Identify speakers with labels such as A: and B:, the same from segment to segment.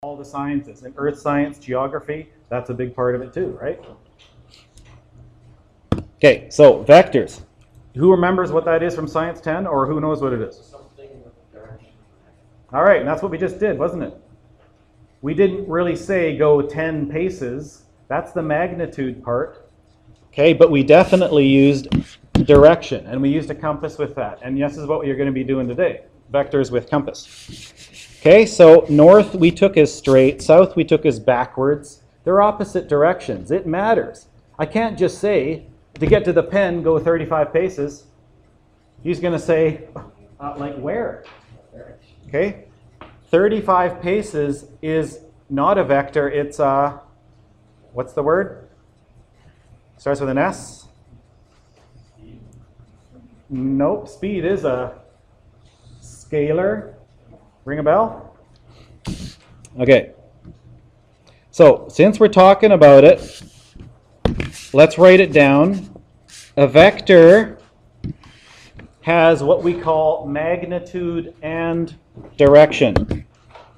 A: all the sciences. In earth science, geography, that's a big part of it too, right? Okay, so vectors. Who remembers what that is from Science 10, or who knows what it is? All right, and that's what we just did, wasn't it? We didn't really say go 10 paces. That's the magnitude part. Okay, but we definitely used direction, and we used a compass with that. And this is what you're going to be doing today, vectors with compass. Okay, so north we took as straight, south we took as backwards. They're opposite directions. It matters. I can't just say, to get to the pen, go 35 paces. He's going to say, like where? Okay, 35 paces is not a vector. It's a, what's the word? Starts with an S? Nope, speed is a scalar. Ring a bell? Okay. So, since we're talking about it, let's write it down. A vector has what we call magnitude and direction.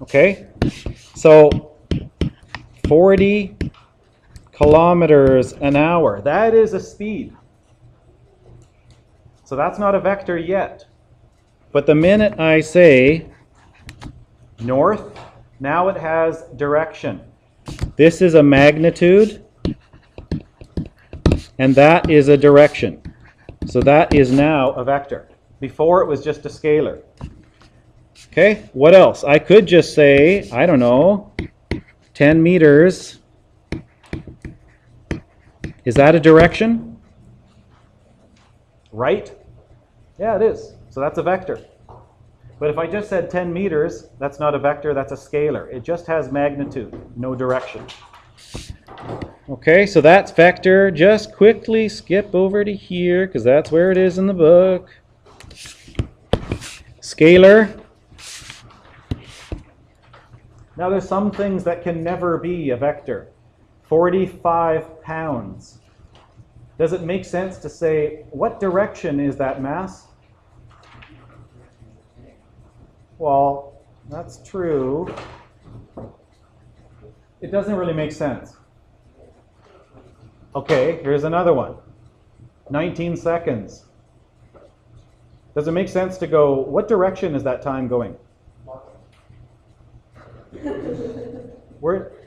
A: Okay? So, 40 kilometers an hour. That is a speed. So that's not a vector yet. But the minute I say north, now it has direction. This is a magnitude, and that is a direction. So that is now a vector. Before it was just a scalar. Okay, what else? I could just say, I don't know, 10 meters. Is that a direction? Right? Yeah, it is. So that's a vector. But if I just said 10 meters, that's not a vector, that's a scalar. It just has magnitude, no direction. Okay, so that's vector. Just quickly skip over to here, because that's where it is in the book. Scalar. Now there's some things that can never be a vector. 45 pounds. Does it make sense to say, what direction is that mass? Well, that's true. It doesn't really make sense. Okay, here's another one. 19 seconds. Does it make sense to go, what direction is that time going?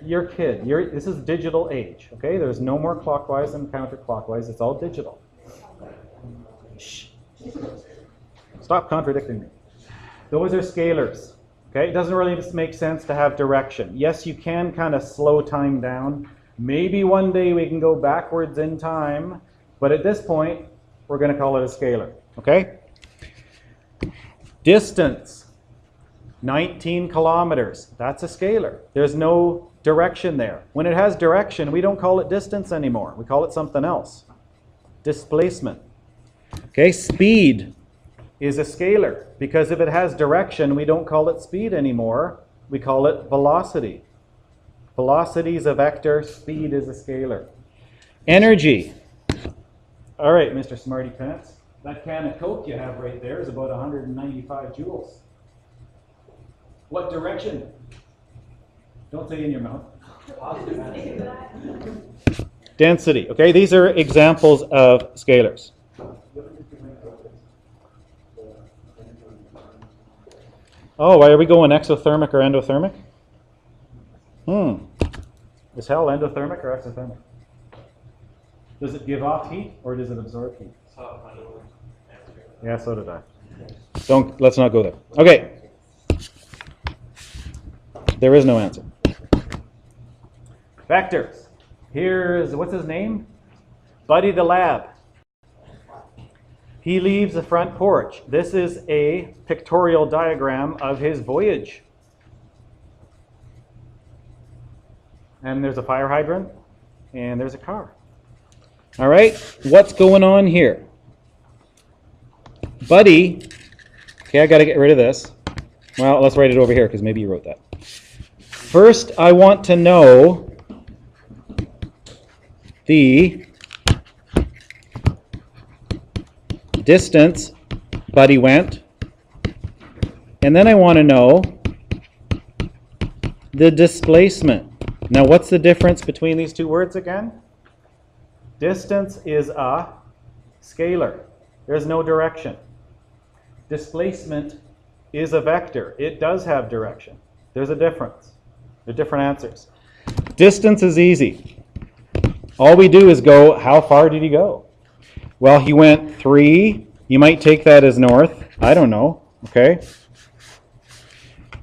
A: You're a kid. This is digital age, okay? There's no more clockwise and counterclockwise. It's all digital. Shh. Stop contradicting me. Those are scalars, okay? It doesn't really just make sense to have direction. Yes, you can kind of slow time down. Maybe one day we can go backwards in time, but at this point, we're going to call it a scalar, okay? Distance, 19 kilometers. That's a scalar. There's no direction there. When it has direction, we don't call it distance anymore. We call it something else. Displacement. Okay, speed is a scalar, because if it has direction, we don't call it speed anymore. We call it velocity. Velocity is a vector, speed is a scalar. Energy. All right, Mr. Smarty Pants. That can of Coke you have right there is about 195 joules. What direction? Don't say in your mouth. Density. Okay, these are examples of scalars. Oh, why are we going exothermic or endothermic? Is hell endothermic or exothermic? Does it give off heat or does it absorb heat? Yeah, so did I. Let's not go there. Okay. There is no answer. Vectors. Here's, what's his name? Buddy the Lab. He leaves the front porch. This is a pictorial diagram of his voyage. And there's a fire hydrant, and there's a car. All right, what's going on here? Buddy, okay, I got to get rid of this. Well, let's write it over here, because maybe you wrote that. First, I want to know the distance Buddy went, and then I want to know the displacement. Now what's the difference between these two words again? Distance is a scalar. There's no direction. Displacement is a vector. It does have direction. There's a difference. They're different answers. Distance is easy. All we do is go, how far did he go? Well, he went 3. You might take that as north. I don't know. Okay?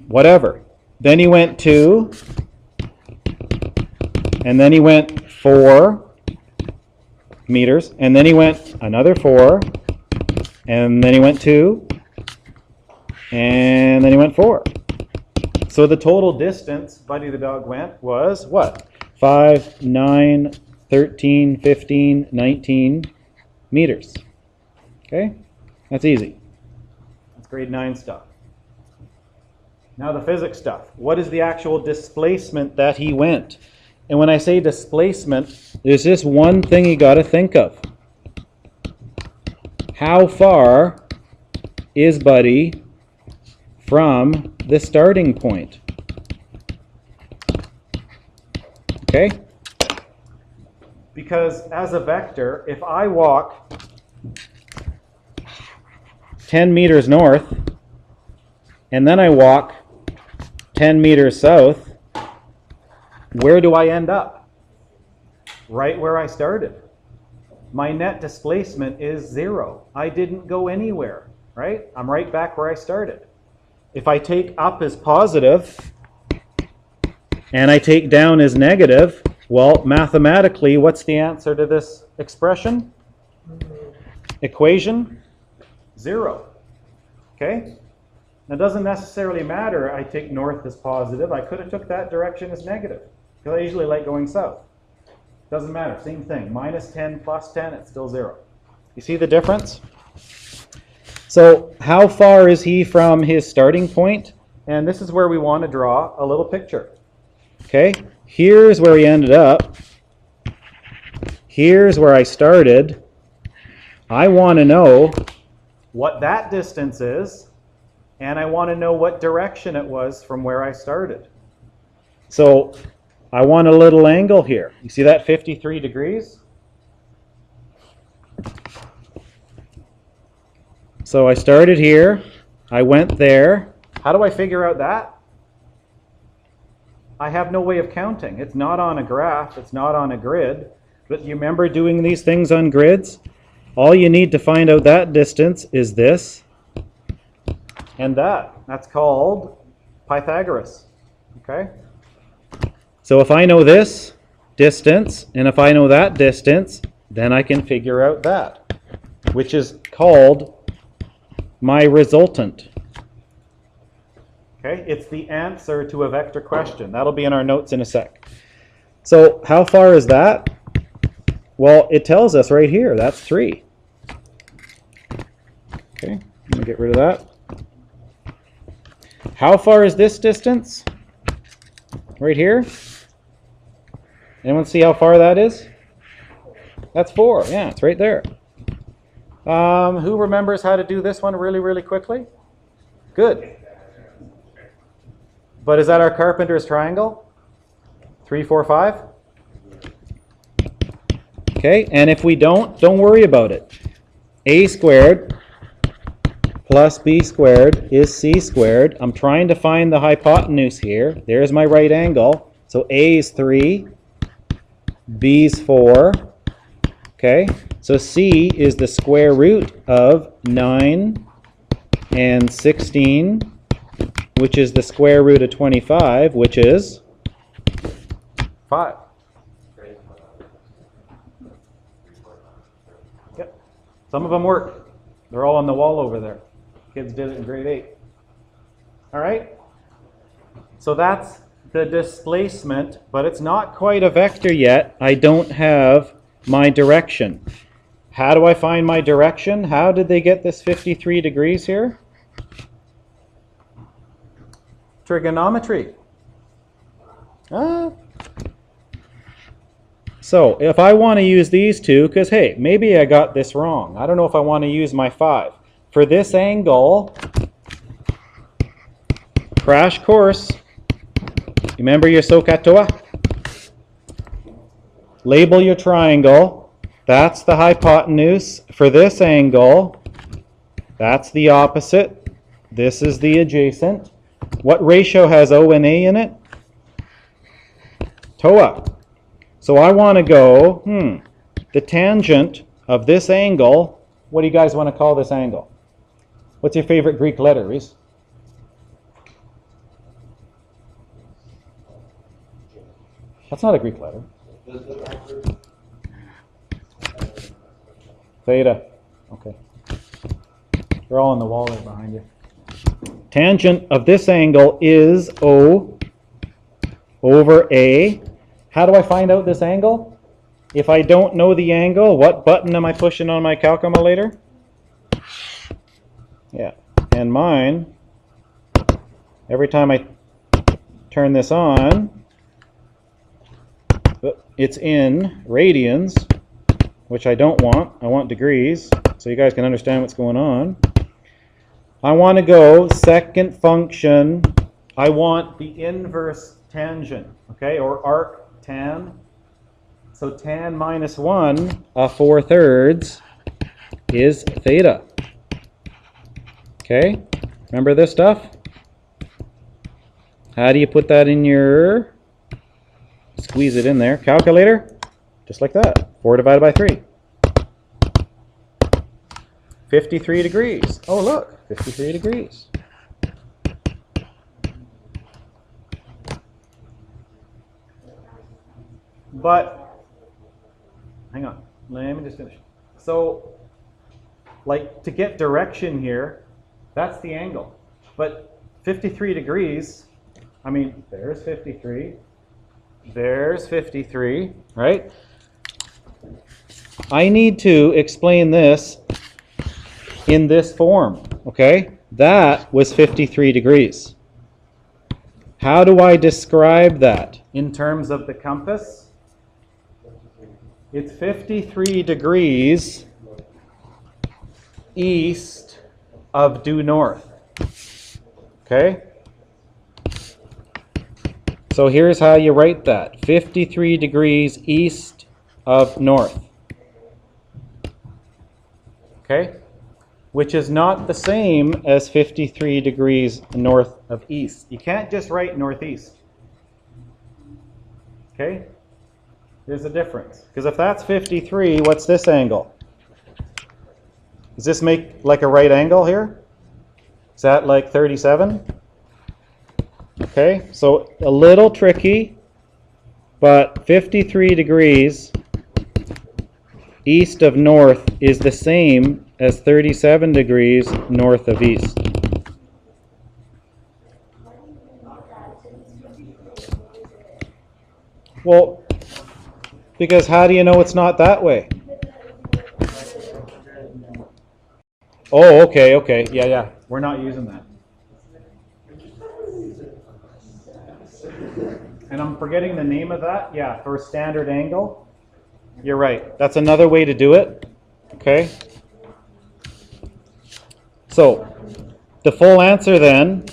A: Whatever. Then he went 2. And then he went 4 meters. And then he went another 4. And then he went 2. And then he went 4. So the total distance Buddy the dog went was what? 5, 9, 13, 15, 19 meters. Okay? That's easy. That's grade 9 stuff. Now the physics stuff. What is the actual displacement that he went? And when I say displacement, there's just one thing you got to think of. How far is Buddy from the starting point? Okay? Because as a vector, if I walk 10 meters north, and then I walk 10 meters south, where do I end up? Right where I started. My net displacement is 0. I didn't go anywhere, right? I'm right back where I started. If I take up as positive and I take down as negative, well, mathematically, what's the answer to this expression? Equation? 0. Okay? Now, it doesn't necessarily matter I take north as positive. I could have took that direction as negative, because I usually like going south. Doesn't matter. Same thing. Minus 10 plus 10, it's still 0. You see the difference? So how far is he from his starting point? And this is where we want to draw a little picture. Okay? Here's where he ended up. Here's where I started. I want to know what that distance is, and I want to know what direction it was from where I started. So I want a little angle here. You see that 53 degrees? So I started here, I went there. How do I figure out that? I have no way of counting. It's not on a graph, it's not on a grid. But you remember doing these things on grids? All you need to find out that distance is this and that. That's called Pythagoras. Okay? So if I know this distance, and if I know that distance, then I can figure out that, which is called my resultant. Okay, it's the answer to a vector question. That'll be in our notes in a sec. So how far is that? Well, it tells us right here, that's 3. Okay, I'm going to get rid of that. How far is this distance? Right here? Anyone see how far that is? That's 4. Yeah, it's right there. Who remembers how to do this one really, really quickly? Good. But is that our carpenter's triangle? 3, 4, 5? Okay, and if we don't worry about it. A squared plus b squared is c squared. I'm trying to find the hypotenuse here. There's my right angle. So a is 3, b is 4. Okay, so c is the square root of 9 and 16, which is the square root of 25, which is 5. Yep. Some of them work. They're all on the wall over there. Kids did it in grade 8. All right? So that's the displacement, but it's not quite a vector yet. I don't have my direction. How do I find my direction? How did they get this 53 degrees here? Trigonometry. So if I want to use these two, because hey, maybe I got this wrong. I don't know if I want to use my 5. For this angle, crash course, remember your SOHCAHTOA? Label your triangle. That's the hypotenuse for this angle. That's the opposite. This is the adjacent. What ratio has O and A in it? TOA. So I want to go, the tangent of this angle, what do you guys want to call this angle? What's your favorite Greek letter, Reese? That's not a Greek letter. Theta. Okay. They're all on the wall right behind you. Tangent of this angle is O over A. How do I find out this angle? If I don't know the angle, what button am I pushing on my calculator? Yeah. And mine, every time I turn this on, it's in radians, which I don't want. I want degrees, so you guys can understand what's going on. I want to go second function. I want the inverse tangent, okay, or arc tan. So tan minus 1 4/3 is theta. Okay, remember this stuff? How do you put that in your, squeeze it in there, calculator? Just like that, 4 divided by 3. 53 degrees. Oh look, 53 degrees. But, hang on, let me just finish. So, like, to get direction here, that's the angle. But 53 degrees, I mean, there's 53, there's 53, right? I need to explain this in this form, okay? That was 53 degrees. How do I describe that in terms of the compass? It's 53 degrees east of due north. Okay? So here's how you write that. 53 degrees east of north. Okay? Which is not the same as 53 degrees north of east. You can't just write northeast. Okay? There's a difference. Because if that's 53, what's this angle? Does this make like a right angle here? Is that like 37? Okay, so a little tricky, but 53 degrees east of north is the same as 37 degrees north of east. Well, because how do you know it's not that way? Oh, okay, yeah, we're not using that. And I'm forgetting the name of that. Yeah, for a standard angle. You're right. That's another way to do it. Okay. So, the full answer then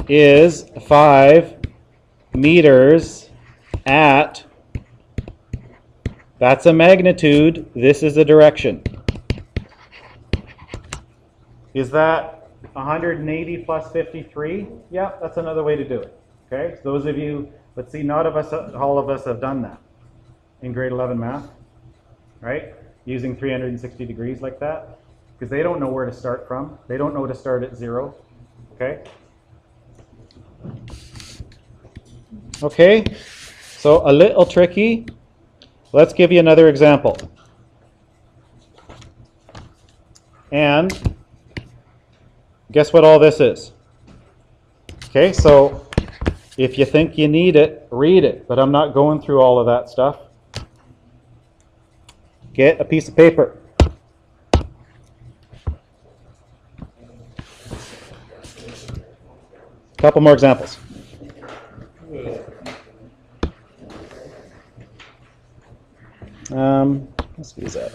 A: is 5 meters at, that's a magnitude, this is a direction. Is that 180 plus 53? Yeah, that's another way to do it. Okay, so those of you, let's see, not all of us have done that in grade 11 math, right? Using 360 degrees like that, because they don't know where to start from. They don't know to start at 0. Okay? Okay, so a little tricky. Let's give you another example. And guess what all this is? Okay, so if you think you need it, read it, but I'm not going through all of that stuff. Get a piece of paper. Couple more examples. Let's use that.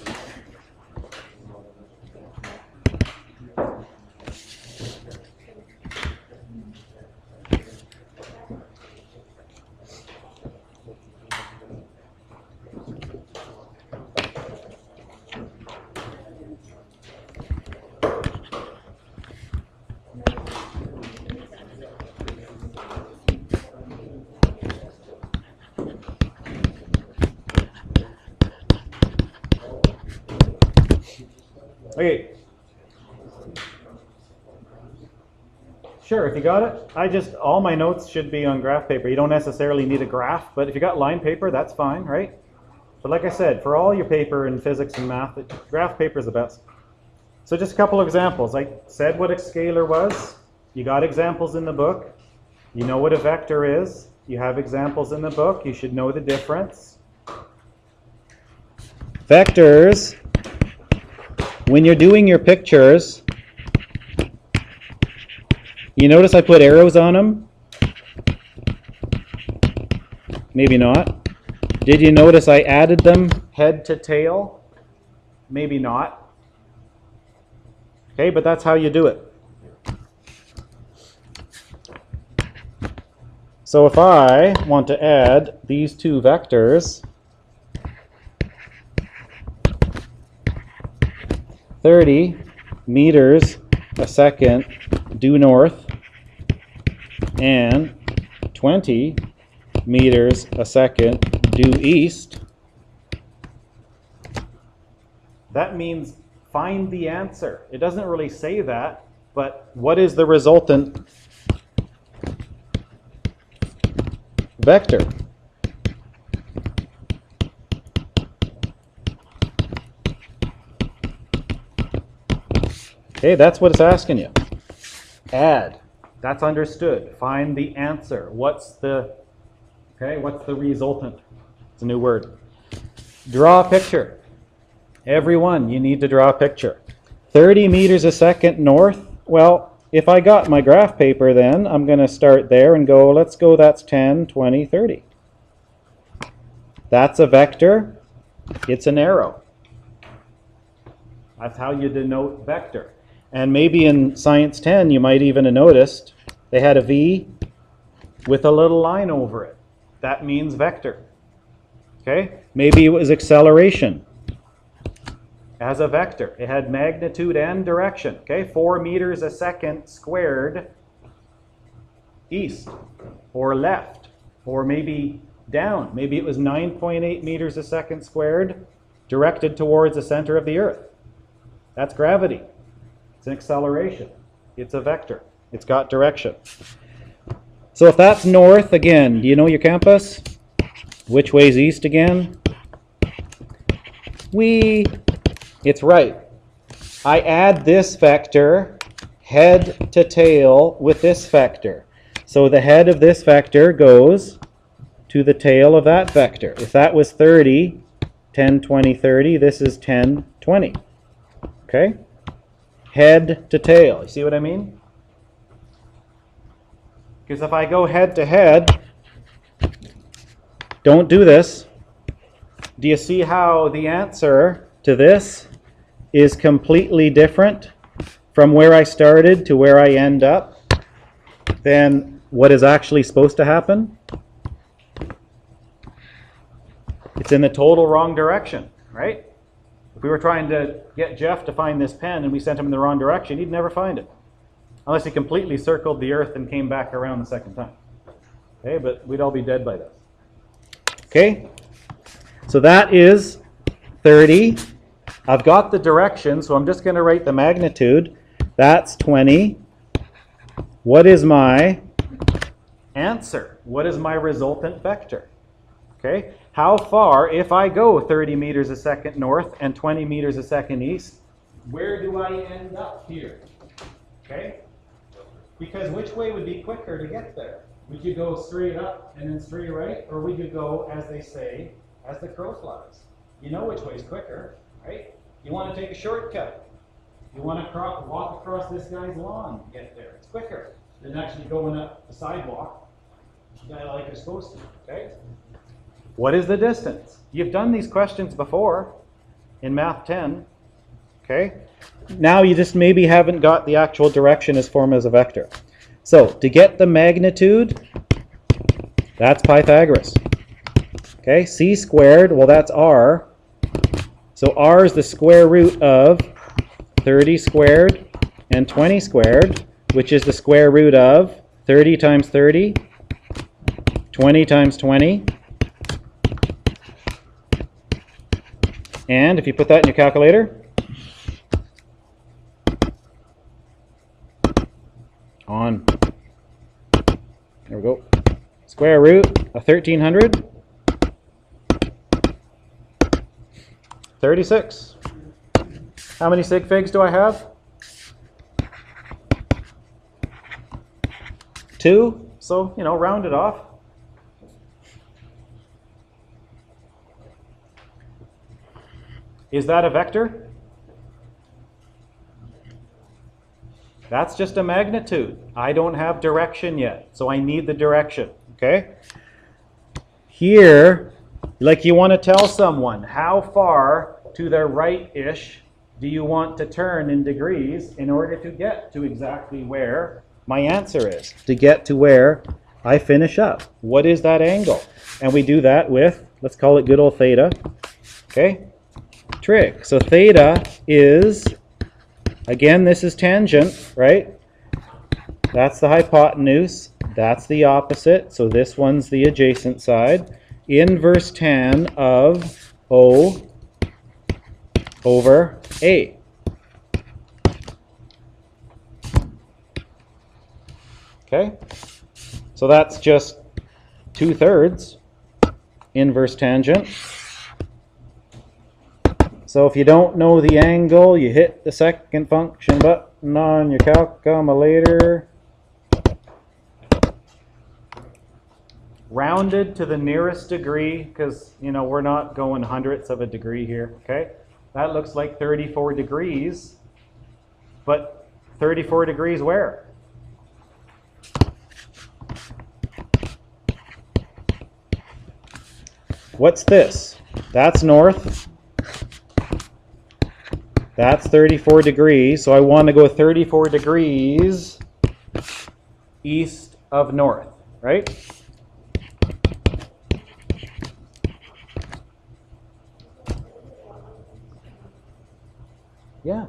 A: Okay. Sure, if you got it. All my notes should be on graph paper. You don't necessarily need a graph, but if you got line paper, that's fine, right? But like I said, for all your paper in physics and math, graph paper is the best. So just a couple of examples. I said what a scalar was. You got examples in the book. You know what a vector is. You have examples in the book. You should know the difference. Vectors, when you're doing your pictures, you notice I put arrows on them? Maybe not. Did you notice I added them head to tail? Maybe not. Okay, but that's how you do it. So if I want to add these two vectors, 30 meters a second due north and 20 meters a second due east, that means find the answer. It doesn't really say that, but what is the resultant vector? Okay, that's what it's asking you. Add. That's understood. Find the answer. What's the resultant? It's a new word. Draw a picture. Everyone, you need to draw a picture. 30 meters a second north. Well, if I got my graph paper then, I'm going to start there and go, let's go, that's 10, 20, 30. That's a vector. It's an arrow. That's how you denote vector. And maybe in Science 10, you might even have noticed they had a V with a little line over it. That means vector. Okay? Maybe it was acceleration as a vector. It had magnitude and direction. Okay? 4 meters a second squared east or left or maybe down. Maybe it was 9.8 meters a second squared directed towards the center of the Earth. That's gravity. It's an acceleration. It's a vector. It's got direction. So if that's north, again, do you know your campus? Which way's east again? It's right. I add this vector head to tail with this vector. So the head of this vector goes to the tail of that vector. If that was 30, 10, 20, 30, this is 10, 20. Okay? Head to tail. You see what I mean? Because if I go head to head, don't do this. Do you see how the answer to this is completely different from where I started to where I end up than what is actually supposed to happen? It's in the total wrong direction, right? If we were trying to get Jeff to find this pen and we sent him in the wrong direction, he'd never find it. Unless he completely circled the Earth and came back around the second time. Okay, but we'd all be dead by this. Okay, so that is 30. I've got the direction, so I'm just going to write the magnitude. That's 20. What is my answer? What is my resultant vector? Okay, how far, if I go 30 meters a second north and 20 meters a second east, where do I end up here? Okay, because which way would be quicker to get there? Would you go straight up and then straight right, or would you go, as they say, as the crow flies? You know which way is quicker, right? You want to take a shortcut. You want to walk across this guy's lawn to get there. It's quicker than actually going up the sidewalk like you're supposed to, okay? What is the distance? You've done these questions before in Math 10, okay? Now you just maybe haven't got the actual direction as formed as a vector. So to get the magnitude, that's Pythagoras. Okay, c squared, well that's r. So r is the square root of 30 squared and 20 squared, which is the square root of 30 times 30, 20 times 20. And if you put that in your calculator, on. There we go. Square root of 1300. 36. How many sig figs do I have? 2. So, round it off. Is that a vector? That's just a magnitude. I don't have direction yet, so I need the direction, okay? Here, like you want to tell someone, how far to the right-ish do you want to turn in degrees in order to get to exactly where my answer is, to get to where I finish up? What is that angle? And we do that with, let's call it good old theta, okay? Trig. So theta is, again, this is tangent, right? That's the hypotenuse. That's the opposite. So this one's the adjacent side. Inverse tan of O over A. Okay? So that's just 2/3 inverse tangent. So if you don't know the angle, you hit the second function button on your calculator. Rounded to the nearest degree, because we're not going hundredths of a degree here, okay? That looks like 34 degrees, but 34 degrees where? What's this? That's north. That's 34 degrees, so I want to go 34 degrees east of north, right? Yeah.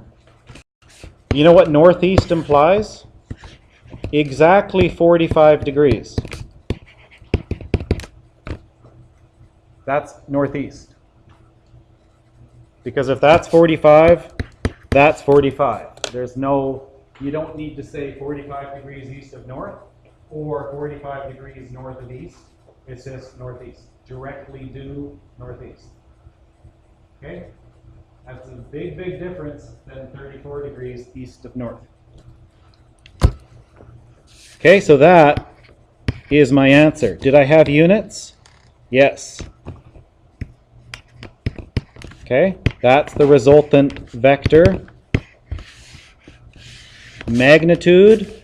A: You know what northeast implies? Exactly 45 degrees. That's northeast. Because if that's 45, that's 45. You don't need to say 45 degrees east of north or 45 degrees north of east. It's just northeast. Directly due northeast. Okay? That's a big, big difference than 34 degrees east of north. Okay, so that is my answer. Did I have units? Yes. Okay, that's the resultant vector. Magnitude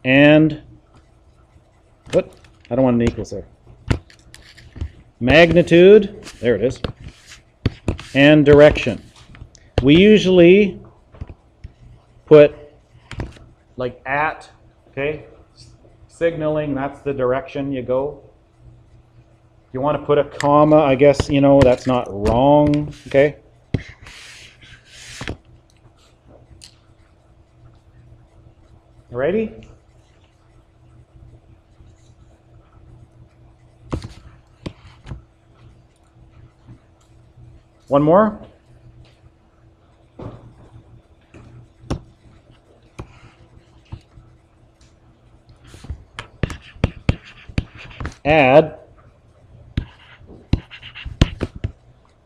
A: and what? I don't want an equals there. Magnitude, there it is, and direction. We usually put like at, okay, signaling, that's the direction you go. You want to put a comma, I guess, that's not wrong, okay? Ready? One more? Add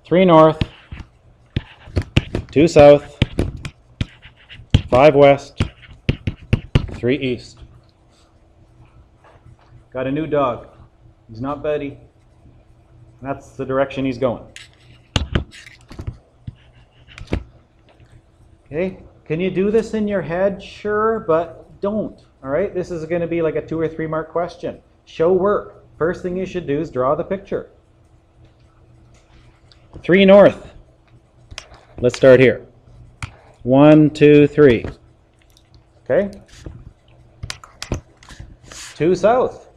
A: 3 north, 2 south, 5 west, 3 east. Got a new dog. He's not Betty. That's the direction he's going. Okay, can you do this in your head? Sure, but don't. All right, this is going to be like a 2 or 3 mark question. Show work. First thing you should do is draw the picture. 3 north. Let's start here. 1, 2, 3. Okay. 2 south.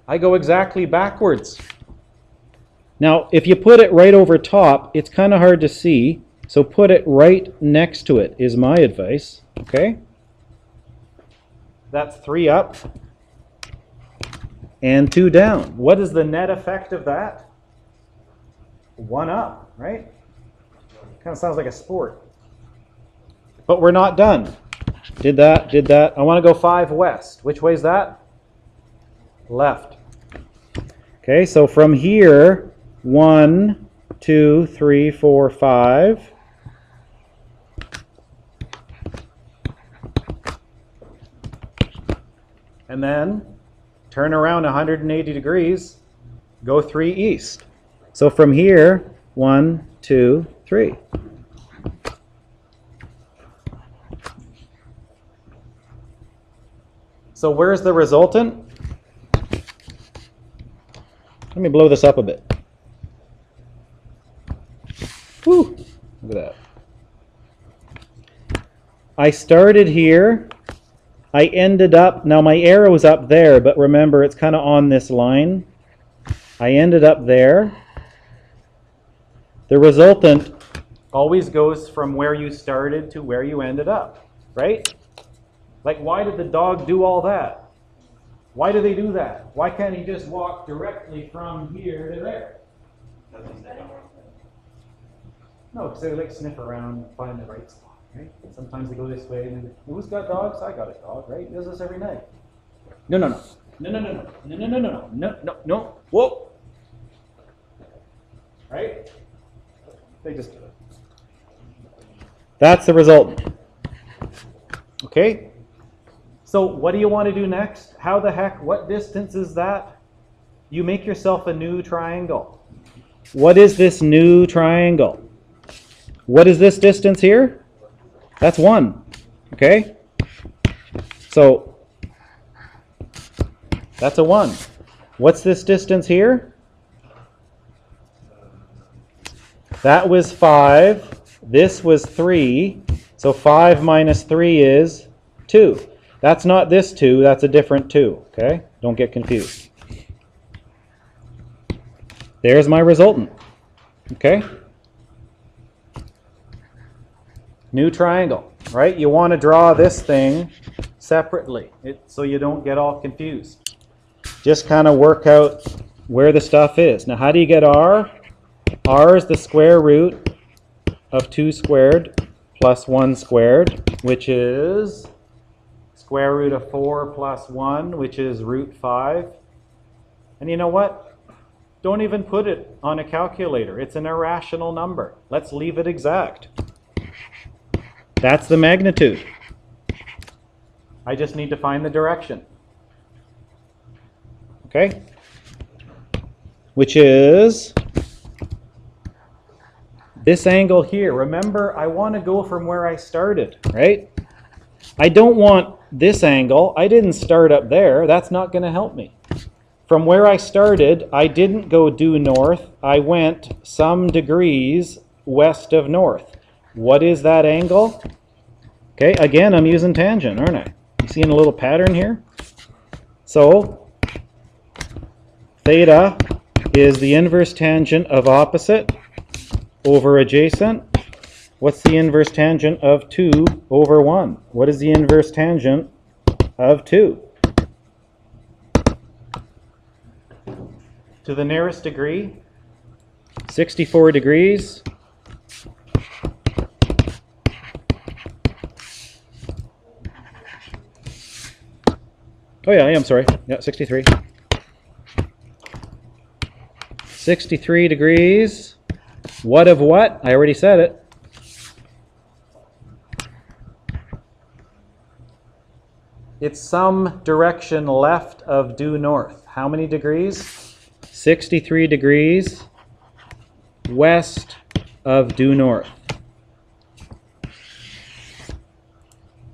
A: I go exactly backwards. Now, if you put it right over top, it's kind of hard to see. So put it right next to it is my advice. Okay. That's 3 up and 2 down. What is the net effect of that? 1 up, right? Kind of sounds like a sport. But we're not done. Did that, did that. I want to go 5 west. Which way is that? Left. Okay, so from here, 1, 2, 3, 4, 5. And then turn around 180 degrees, go 3 east. So from here, 1, 2, 3. So where's the resultant? Let me blow this up a bit. Whew, look at that. I started here. I ended up, now my arrow's up there, but remember it's kind of on this line. I ended up there. The resultant always goes from where you started to where you ended up, right? Like, why did the dog do all that? Why do they do that? Why can't he just walk directly from here to there? No, because they like sniff around and find the right spot, right? Sometimes they go this way and who's got dogs? I got a dog, right? He does this every night. No, no, no. No, no, no, no. No, no, no, no, no. No, no, no. Whoa. Right? They just do it. That's the resultant. Okay? So what do you want to do next? How the heck, what distance is that? You make yourself a new triangle. What is this new triangle? What is this distance here? That's 1. Okay? So that's a 1. What's this distance here? That was 5. This was 3. So 5 minus 3 is 2. That's not this 2, that's a different 2, okay? Don't get confused. There's my resultant, okay? New triangle, right? You want to draw this thing separately so you don't get all confused. Just kind of work out where the stuff is. Now, how do you get r? R is the square root of 2 squared plus 1 squared, which is square root of 4 plus 1, which is root 5. And you know what? Don't even put it on a calculator. It's an irrational number. Let's leave it exact. That's the magnitude. I just need to find the direction. Okay? Which is this angle here. Remember, I want to go from where I started, right? I don't want this angle. I didn't start up there. That's not going to help me. From where I started, I didn't go due north. I went some degrees west of north. What is that angle? Okay, again, I'm using tangent, aren't I? You seeing a little pattern here? So, theta is the inverse tangent of opposite over adjacent. What's the inverse tangent of 2 over 1? What is the inverse tangent of 2? To the nearest degree, 64 degrees. Oh yeah, I'm sorry. Yeah, 63. 63 degrees. What of what? I already said it. It's some direction left of due north. How many degrees? 63 degrees west of due north.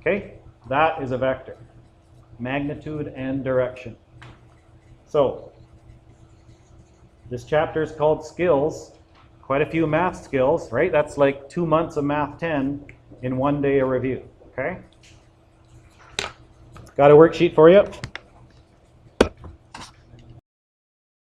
A: Okay, that is a vector. Magnitude and direction. So, this chapter is called Skills. Quite a few math skills, right? That's like 2 months of Math 10 in 1 day of review, okay? Got a worksheet for you?